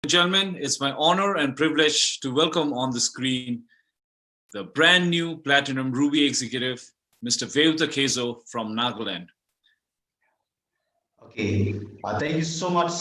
Gentlemen, it's my honor and privilege to welcome on the screen the brand new Platinum Ruby executive, Mr. Vehuto Kezo from NAGALAND. Okay, thank you so much.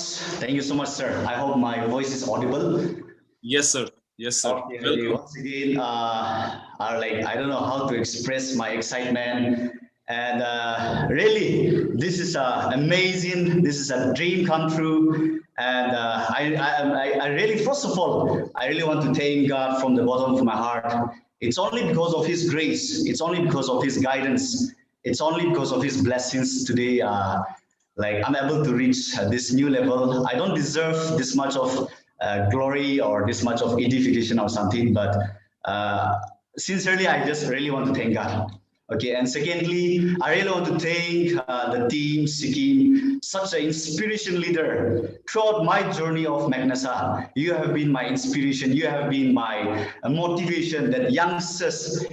Thank you so much, sir. I hope my voice is audible. Yes, sir. Yes, sir. Okay. Once again, I don't know how to express my excitement. And really, this is amazing. This is a dream come true. And I really, first of all, I really want to thank God from the bottom of my heart. It's only because of His grace. It's only because of His guidance. It's only because of His blessings today. I'm able to reach this new level. I don't deserve this much of glory or this much of edification or something, but sincerely, I just really want to thank God. Okay, and secondly, I really want to thank the team seeking such an inspiration leader throughout my journey of Magnessa. You have been my inspiration. You have been my motivation that youngsters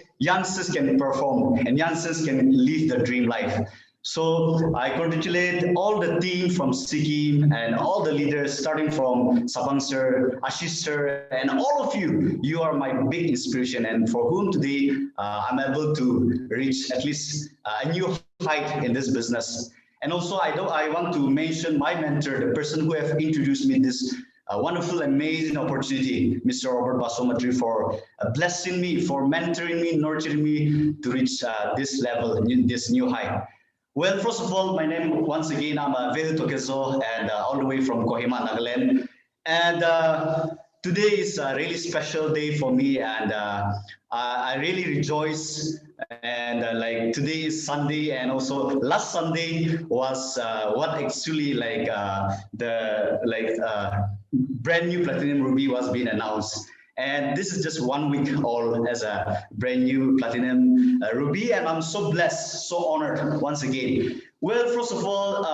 can perform and youngsters can live the dream life. So I congratulate all the team from Sikkim and all the leaders, starting from Sabang sir, Ashish sir, and all of you. You are my big inspiration, and for whom today I'm able to reach at least a new height in this business. And also, I want to mention my mentor, the person who have introduced me this wonderful, amazing opportunity, Mr. Robert Basomatri, for blessing me, for mentoring me, nurturing me to reach this level, this new height. Well, first of all, my name, once again, I'm Vehuto Kezo, and all the way from Kohima, Nagaland. And today is a really special day for me, and I really rejoice. And today is Sunday, and also last Sunday was what actually brand new Platinum Ruby was being announced. And this is just 1 week old as a brand new Platinum Ruby, and I'm so blessed, so honored once again. Well, first of all,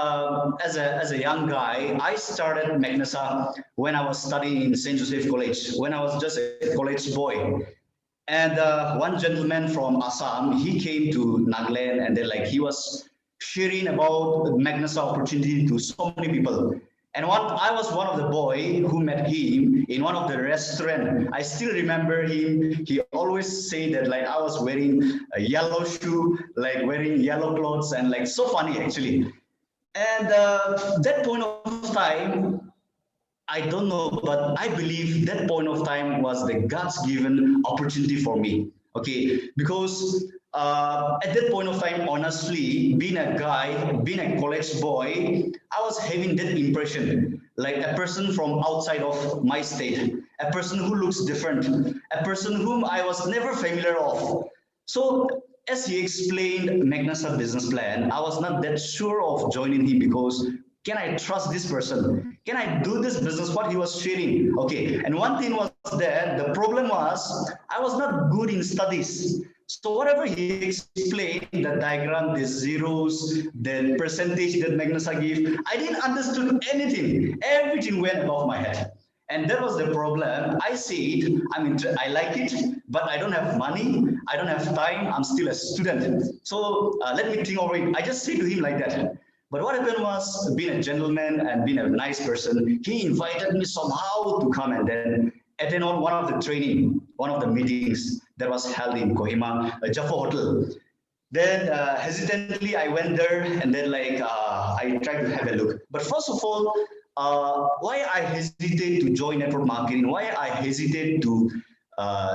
as a young guy, I started Magnessa when I was studying in St. Joseph College, when I was just a college boy. And one gentleman from Assam, he came to Nagaland, and then he was sharing about Magnessa opportunity to so many people. And I was one of the boy who met him in one of the restaurant. I still remember him. He always say that I was wearing a yellow shoe, wearing yellow clothes, and so funny actually. And that point of time, I don't know, but I believe that point of time was the God's given opportunity for me. Okay, because at that point of time, honestly, being a guy, being a college boy, I was having that impression, like a person from outside of my state, a person who looks different, a person whom I was never familiar of. So as he explained Magnessa business plan, I was not that sure of joining him because can I trust this person? Can I do this business, what he was sharing? Okay, and one thing was that the problem was I was not good in studies. So whatever he explained, the diagram, the zeros, the percentage that Magnessa gave, I didn't understand anything. Everything went above my head. And that was the problem. I said, I like it, but I don't have money. I don't have time. I'm still a student. So let me think over it. I just said to him like that. But what happened was, being a gentleman and being a nice person, he invited me somehow to come and then attend on one of the training, one of the meetings that was held in Kohima, a Jaffa hotel. Then hesitantly I went there, and then I tried to have a look. But first of all, why I hesitate to join network marketing, why I hesitate to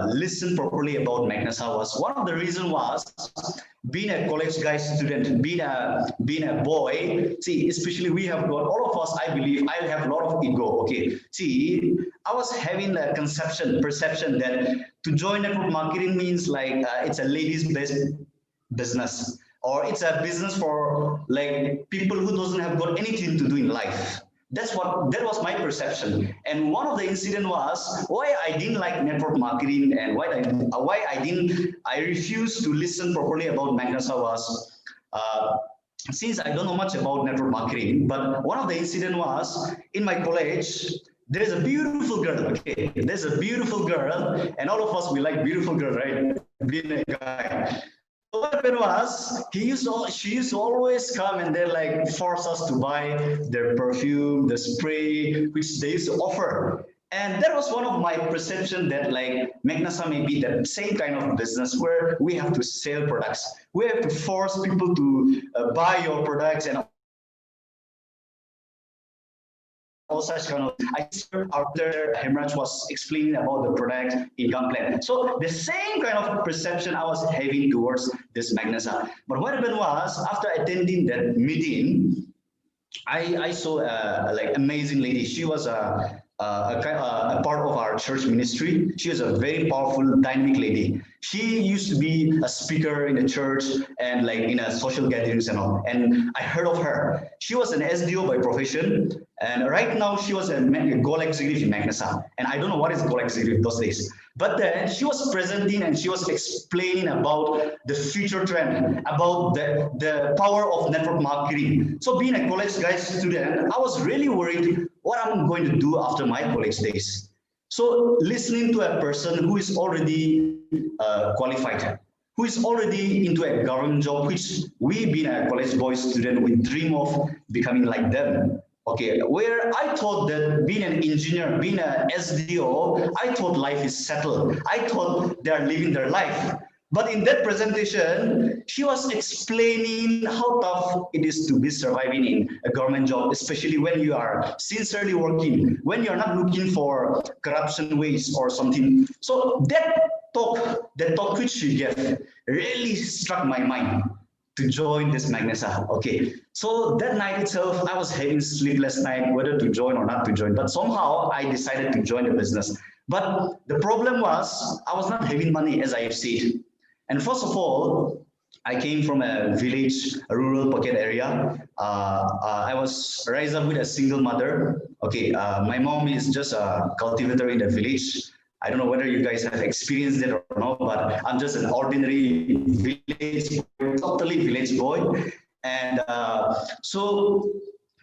listen properly about Magnessa was, one of the reasons was being a college guy student, being a boy. See, especially we have got, all of us, I believe, I have a lot of ego. Okay, see, I was having a perception that to join network marketing means it's a ladies-based business, or it's a business for people who doesn't have got anything to do in life. That was my perception. And one of the incident was why I didn't like network marketing, and why I refused to listen properly about Magnessa was since I don't know much about network marketing. But one of the incident was in my college. There's a beautiful girl. Okay, there's a beautiful girl, and all of us, we like beautiful girl, right? Being a guy. What happened was, she used to always come and then force us to buy their perfume, the spray, which they used to offer. And that was one of my perception that like Magnessa may be that same kind of business where we have to sell products. We have to force people to buy your products and all such kind of. I after Hemraj was explaining about the product income plan. So the same kind of perception I was having towards this Magnessa. But what happened was after attending that meeting, I saw like amazing lady. She was a part of our church ministry. She was a very powerful, dynamic lady. She used to be a speaker in the church and like in a social gatherings and all. And I heard of her. She was an SDO by profession, and right now she was a goal executive in Magnessa. And I don't know what is goal executive those days. But then she was presenting and she was explaining about the future trend, about the power of network marketing. So being a college guy student, I was really worried what I'm going to do after my college days. So listening to a person who is already qualified, who is already into a government job, which we being a college boy student, we dream of becoming like them. Okay, where I thought that being an engineer, being a SDO, I thought life is settled. I thought they are living their life. But in that presentation, she was explaining how tough it is to be surviving in a government job, especially when you are sincerely working, when you're not looking for corruption ways or something. So that talk which she gave really struck my mind to join this Magnessa. Okay, so that night itself, I was having sleepless night whether to join or not to join. But somehow I decided to join the business. But the problem was I was not having money, as I have said. And first of all, I came from a village, a rural pocket area. I was raised up with a single mother. Okay, my mom is just a cultivator in the village. I don't know whether you guys have experienced it or not, but I'm just an ordinary village boy, totally village boy. And so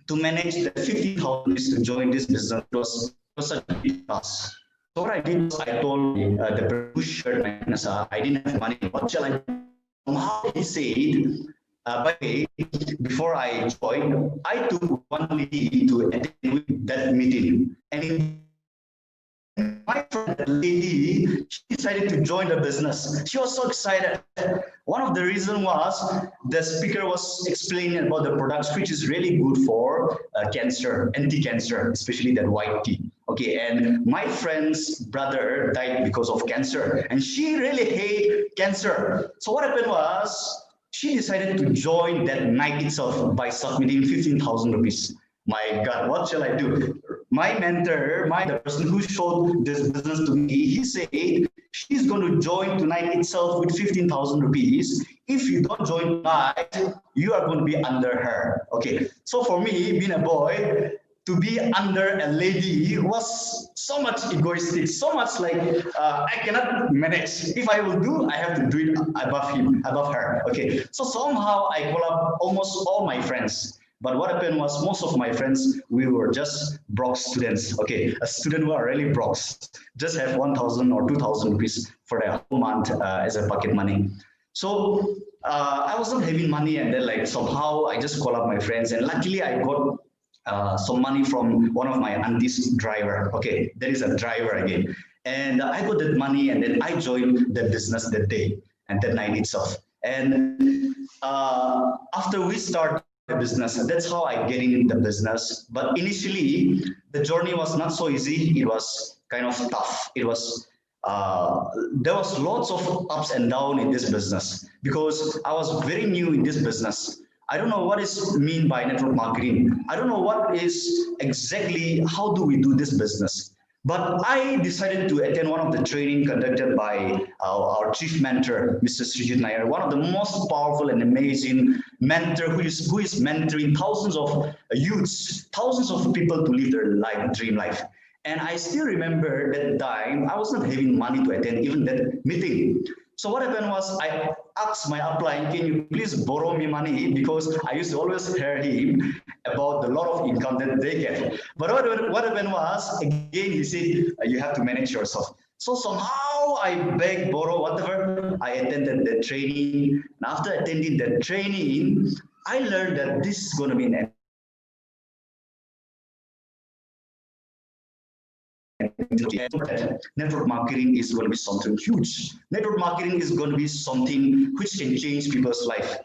to manage the 50,000 to join this business was such a big task. So what I did was I told the person who shared my business, I didn't have money. What shall I do? Somehow he said, by the way, before I joined, I took one lady to attend that meeting. And in my friend, the lady, she decided to join the business. She was so excited. One of the reasons was the speaker was explaining about the products, which is really good for cancer, anti-cancer, especially that white tea. Okay, and my friend's brother died because of cancer, and she really hate cancer. So what happened was she decided to join that night itself by submitting 15,000 rupees. My God, what shall I do? My mentor, the person who showed this business to me, he said she's going to join tonight itself with 15,000 rupees. If you don't join tonight, you are going to be under her. Okay, so for me, being a boy, to be under a lady was so much egoistic, so much like I cannot manage. If I will do, I have to do it above her. Okay, so somehow I call up almost all my friends. But what happened was most of my friends, we were just broke students. Okay, a student who are really broke, just have 1,000 or 2,000 rupees for a whole month as a pocket money. So I wasn't having money, and then like somehow I just call up my friends, and luckily I got some money from one of my auntie's driver. Okay, there is a driver again. And I got that money, and then I joined the business that day and that night itself. And after we start the business, that's how I get in the business. But initially, the journey was not so easy. It was kind of tough. It was there was lots of ups and downs in this business because I was very new in this business. I don't know what is mean by network marketing. I don't know what is exactly how do we do this business. But I decided to attend one of the training conducted by our chief mentor, Mr. Srijit Nair, one of the most powerful and amazing mentor who is mentoring thousands of youths, thousands of people to live their dream life. And I still remember that time I was not having money to attend even that meeting. So what happened was I asked my upline, can you please borrow me money? Because I used to always hear him about the lot of income that they get. But what happened was, again, he said, you have to manage yourself. So somehow I begged, borrow, whatever. I attended the training. And after attending the training, I learned that this is going to be an network marketing is going to be something huge. Network marketing is going to be something which can change people's life.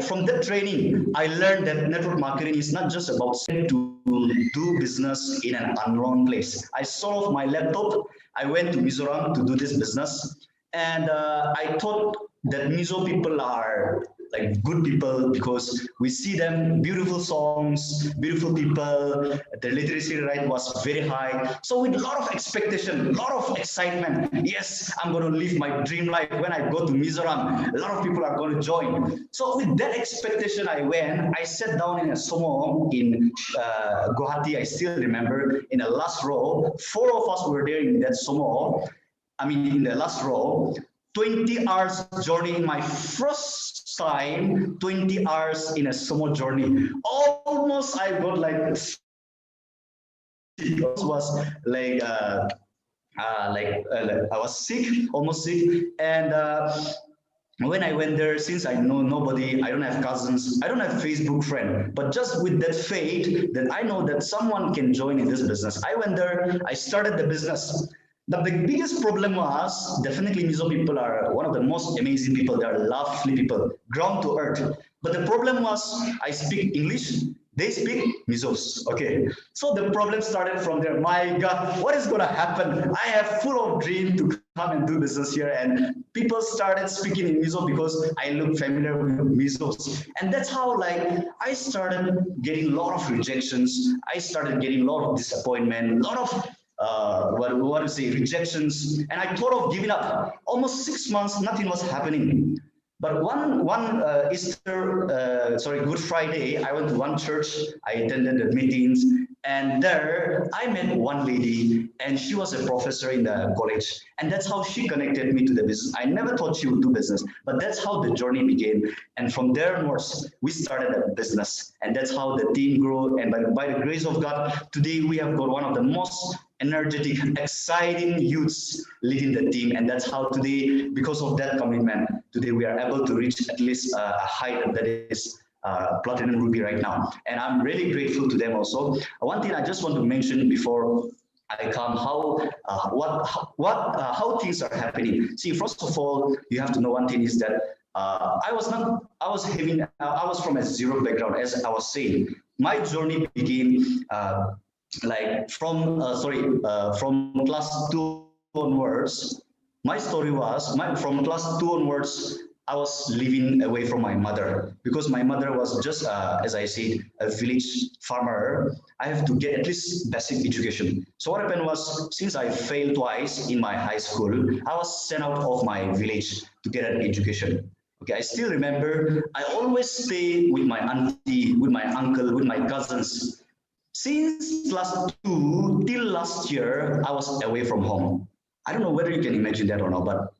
From that training, I learned that network marketing is not just about to do business in an unknown place. I sold off my laptop. I went to Mizoram to do this business, and I thought that Mizo people are like good people because we see them beautiful songs, beautiful people. The literacy rate was very high. So with a lot of expectation, a lot of excitement. Yes, I'm going to live my dream life when I go to Mizoram. A lot of people are going to join. So with that expectation, I went. I sat down in a sumo in Guwahati. I still remember in the last row. 4 of us were there in that sumo. I mean, in the last row. 20 hours journey in my first time, 20 hours in a sumo journey. Almost I got like, it was like, I was sick, almost sick. And when I went there, since I know nobody, I don't have cousins, I don't have Facebook friend, but just with that faith that I know that someone can join in this business. I went there, I started the business. The biggest problem was definitely Mizo people are one of the most amazing people. They are lovely people, ground to earth. But the problem was I speak English, they speak Mizos. Okay, so the problem started from there. My God, what is going to happen? I have full of dream to come and do business here, and people started speaking in Mizo because I look familiar with Mizos, and that's how like I started getting a lot of rejections. I started getting a lot of disappointment, a lot of what to say, rejections, and I thought of giving up. Almost 6 months, nothing was happening. But one Good Friday, I went to one church. I attended the meetings, and there I met one lady, and she was a professor in the college, and that's how she connected me to the business. I never thought she would do business, but that's how the journey began. And from there onwards, we started a business, and that's how the team grew. And by the grace of God, today we have got one of the most energetic, exciting youths leading the team, and that's how today, because of that commitment, today we are able to reach at least a height that is Platinum Ruby right now, and I'm really grateful to them also. One thing I just want to mention before I come, how things are happening. See, first of all, you have to know one thing is that I was from a zero background, as I was saying. My journey began from class 2 onwards. My story was from class 2 onwards, I was living away from my mother because my mother was just, as I said, a village farmer. I have to get at least basic education. So what happened was, since I failed twice in my high school, I was sent out of my village to get an education. Okay, I still remember I always stay with my auntie, with my uncle, with my cousins. Since class 2 till last year, I was away from home. I don't know whether you can imagine that or not, but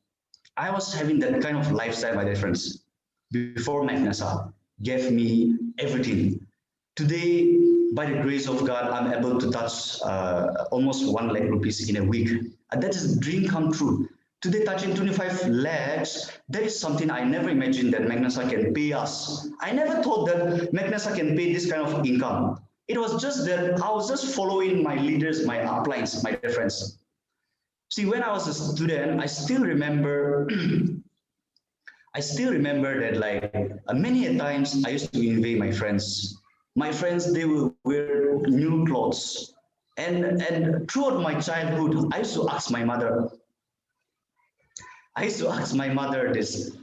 I was having that kind of lifestyle, my dear friends, before Magnessa gave me everything. Today, by the grace of God, I'm able to touch almost 1 lakh rupees in a week. And that is a dream come true. Today, touching 25 lakhs, that is something I never imagined that Magnessa can pay us. I never thought that Magnessa can pay this kind of income. It was just that I was just following my leaders, my uplines, my dear friends. See, when I was a student, I still remember that like many a times I used to invade my friends. My friends, they will wear new clothes. And throughout my childhood, I used to ask my mother this,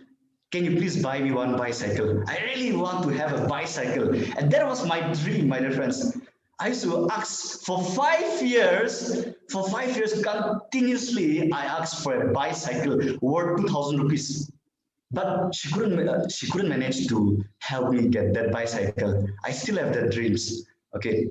can you please buy me one bicycle? I really want to have a bicycle. And that was my dream, my dear friends. I used to ask for 5 years, continuously, I asked for a bicycle worth 2,000 rupees. But she couldn't manage to help me get that bicycle. I still have the dreams, okay?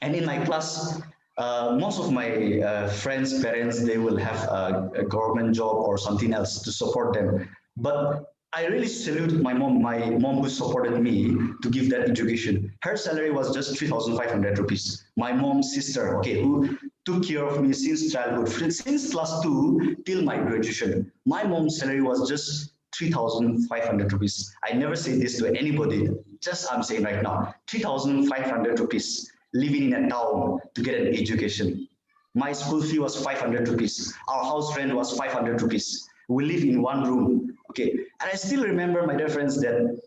And in my class, most of my friends' parents, they will have a government job or something else to support them. But I really salute my mom who supported me to give that education. Her salary was just 3,500 rupees. My mom's sister, okay, who took care of me since childhood, since class 2 till my graduation. My mom's salary was just 3,500 rupees. I never say this to anybody, just I'm saying right now, 3,500 rupees living in a town to get an education. My school fee was 500 rupees. Our house rent was 500 rupees. We live in one room. Okay. And I still remember, my dear friends, that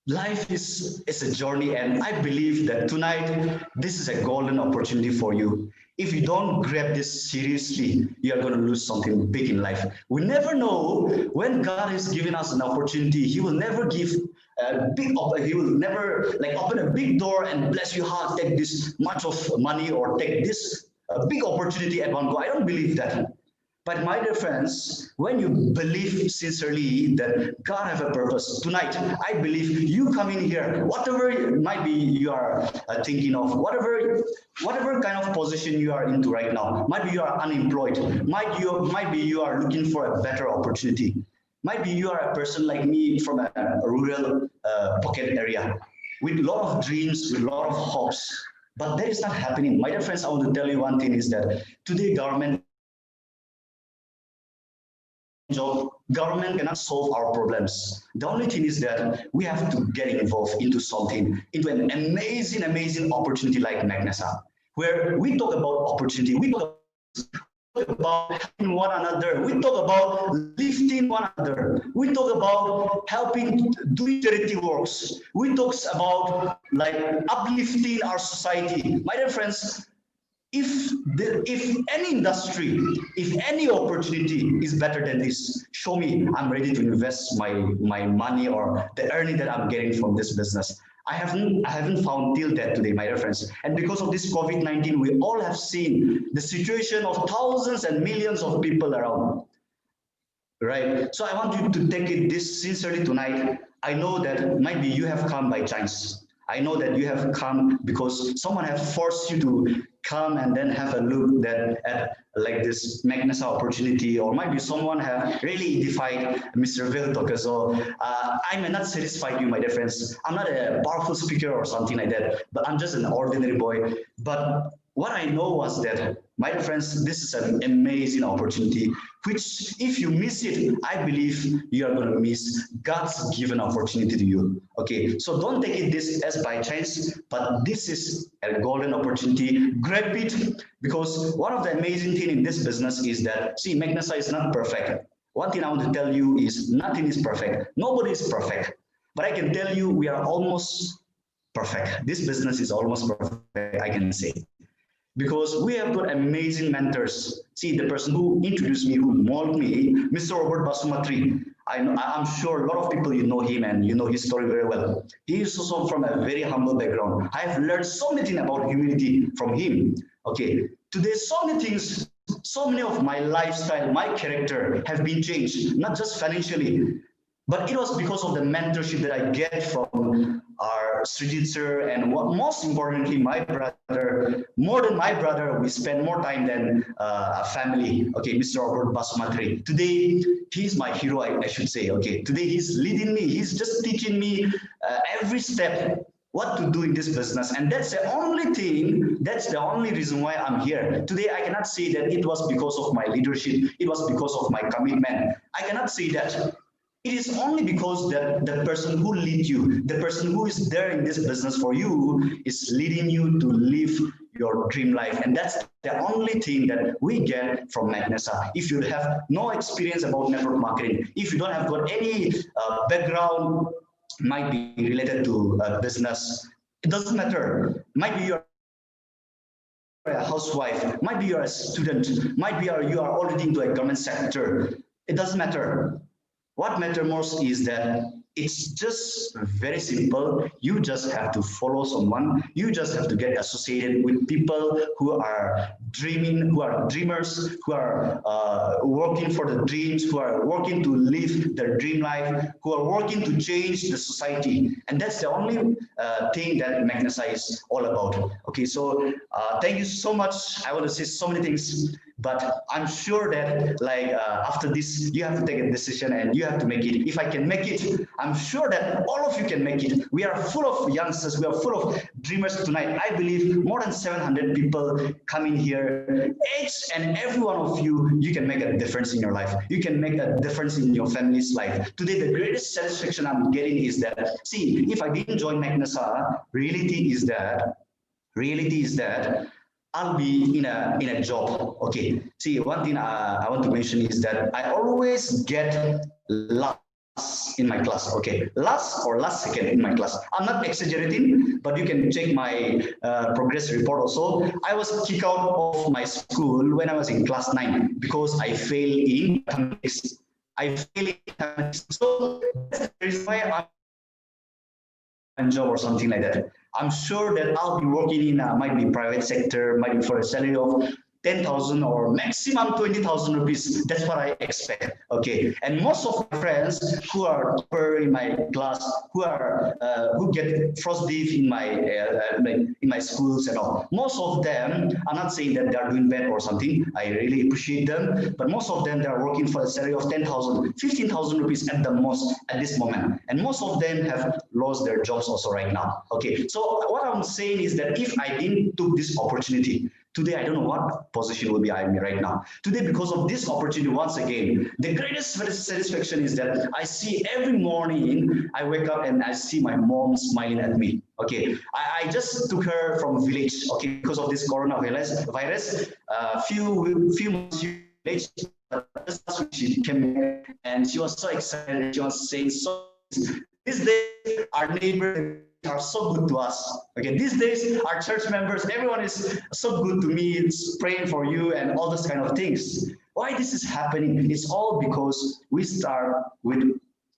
life is a journey, and I believe that tonight this is a golden opportunity for you. If you don't grab this seriously, you are going to lose something big in life. We never know when God is giving us an opportunity. He will never give a big, he will never like open a big door and bless you hard, take this much of money or take this big opportunity at one go. I don't believe that. But my dear friends, when you believe sincerely that God has a purpose, tonight, I believe you come in here, whatever it might be you are thinking of, whatever kind of position you are into right now, might be you are unemployed, might be you are looking for a better opportunity, might be you are a person like me from a rural pocket area with a lot of dreams, with a lot of hopes, but that is not happening. My dear friends, I want to tell you one thing is that today government cannot solve our problems. The only thing is that we have to get involved into something, into an amazing opportunity like Magnessa, where we talk about opportunity, we talk about helping one another, we talk about lifting one another, we talk about helping doing charity works, we talk about like uplifting our society. My dear friends, if any industry, if any opportunity is better than this, show me. I'm ready to invest my money or the earning that I'm getting from this business. I haven't found till that today, my dear friends. And because of this COVID-19, we all have seen the situation of thousands and millions of people around. Right. So I want you to take it this sincerely tonight. I know that maybe you have come by chance. I know that you have come because someone has forced you to come and then have a look at like this Magnessa opportunity, or maybe someone have really defied Mr.Vehuto. So I may not satisfy you, my dear friends. I'm not a powerful speaker or something like that, but I'm just an ordinary boy. But what I know was that, my dear friends, this is an amazing opportunity, which if you miss it, I believe you are going to miss God's given opportunity to you. Okay, so don't take it this as by chance, but this is a golden opportunity. Grab it, because one of the amazing things in this business is that, see, Magnessa is not perfect. One thing I want to tell you is nothing is perfect. Nobody is perfect. But I can tell you we are almost perfect. This business is almost perfect, I can say. Because we have got amazing mentors. See, the person who introduced me, who molded me, Mr. Robert Basumatri. I'm sure a lot of people, you know him and you know his story very well. He is also from a very humble background. I have learned so many things about humility from him. Okay, today so many things, so many of my lifestyle, my character have been changed, not just financially, but it was because of the mentorship that I get from our Srijit sir, and what most importantly, my brother. More than my brother, we spend more time than a family. Okay, Mr. Robert Basumatri. Today, he's my hero, I should say. Okay, today he's leading me. He's just teaching me every step what to do in this business, and that's the only thing, that's the only reason why I'm here today. I cannot say that it was because of my leadership, it was because of my commitment. I cannot say that. It is only because that the person who leads you, the person who is there in this business for you, is leading you to live your dream life. And that's the only thing that we get from Magnessa. If you have no experience about network marketing, if you don't have got any background, might be related to business, it doesn't matter. Might be you're a housewife, might be you're a student, might be you are already into a government sector. It doesn't matter. What matters most is that it's just very simple. You just have to follow someone. You just have to get associated with people who are dreaming, who are dreamers, who are working for the dreams, who are working to live their dream life, who are working to change the society. And that's the only thing that Magnessa is all about. Okay, so thank you so much. I want to say so many things, but I'm sure that after this, you have to take a decision and you have to make it. If I can make it, I'm sure that all of you can make it. We are full of youngsters. We are full of dreamers tonight. I believe more than 700 people coming here. Each and every one of you, you can make a difference in your life. You can make a difference in your family's life. Today, the greatest satisfaction I'm getting is that, see, if I didn't join Magnessa, reality is that I'll be in a job. Okay. See, one thing I want to mention is that I always get last in my class. Okay, last or last second in my class. I'm not exaggerating, but you can check my progress report also. I was kicked out of my school when I was in class 9 because I failed in mathematics. I failed in mathematics. So that's the reason why I'm job or something like that. I'm sure that I'll be working in might be private sector, might be for a salary of 10,000 or maximum 20,000 rupees. That's what I expect. Okay. And most of my friends who are upper in my class, who get first div in my schools and all. Most of them, I'm not saying that they are doing bad or something. I really appreciate them, but most of them they are working for a salary of 10,000, 15,000 rupees at the most at this moment. And most of them have lost their jobs also right now. Okay. So what I'm saying is that if I didn't took this opportunity, today, I don't know what position will be I'm right now. Today, because of this opportunity, once again, the greatest satisfaction is that I see every morning, I wake up and I see my mom smiling at me. Okay, I just took her from village, okay, because of this coronavirus. Few months village, but just last week she came back and she was so excited. She was saying, so these days, our neighbors are so good to us. Okay, these days our church members, everyone is so good to me. It's praying for you and all those kind of things. Why this is happening? It's all because we start with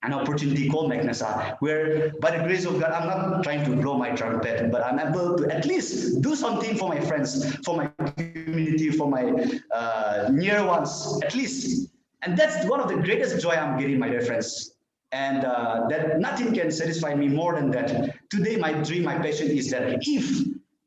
an opportunity called Magnessa, where by the grace of God, I'm not trying to blow my trumpet, but I'm able to at least do something for my friends, for my community, for my near ones, at least. And that's one of the greatest joy I'm getting, my dear friends. And that nothing can satisfy me more than that. Today, my dream, my passion is that if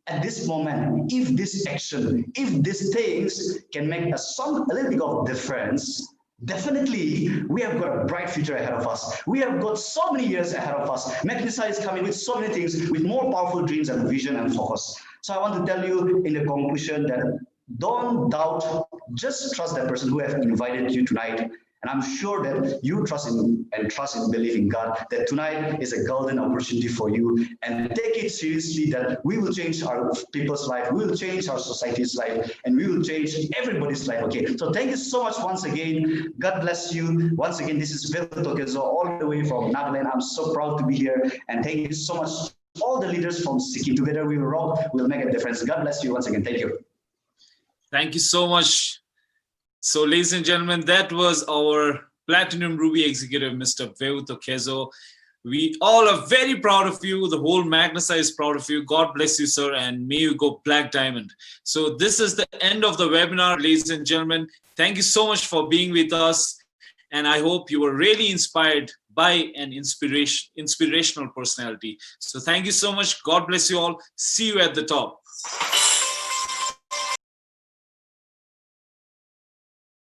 at this moment, if this action, if these things can make a little bit of difference, definitely we have got a bright future ahead of us. We have got so many years ahead of us. Magnessa is coming with so many things, with more powerful dreams and vision and focus. So I want to tell you in the conclusion that don't doubt, just trust that person who have invited you tonight. And I'm sure that you trust and believe in God, that tonight is a golden opportunity for you. And take it seriously that we will change our people's life, we will change our society's life, and we will change everybody's life. Okay, so thank you so much once again. God bless you. Once again, this is Kezo all the way from Nagaland. I'm so proud to be here. And thank you so much, all the leaders from Sikkim. Together we will rock, we'll make a difference. God bless you once again. Thank you. Thank you so much. So, ladies and gentlemen, that was our Platinum Ruby executive, Mr. Vehuto Kezo. We all are very proud of you. The whole Magnessa is proud of you. God bless you, sir, and may you go Black Diamond. So this is the end of the webinar, ladies and gentlemen. Thank you so much for being with us. And I hope you were really inspired by an inspirational personality. So thank you so much. God bless you all. See you at the top.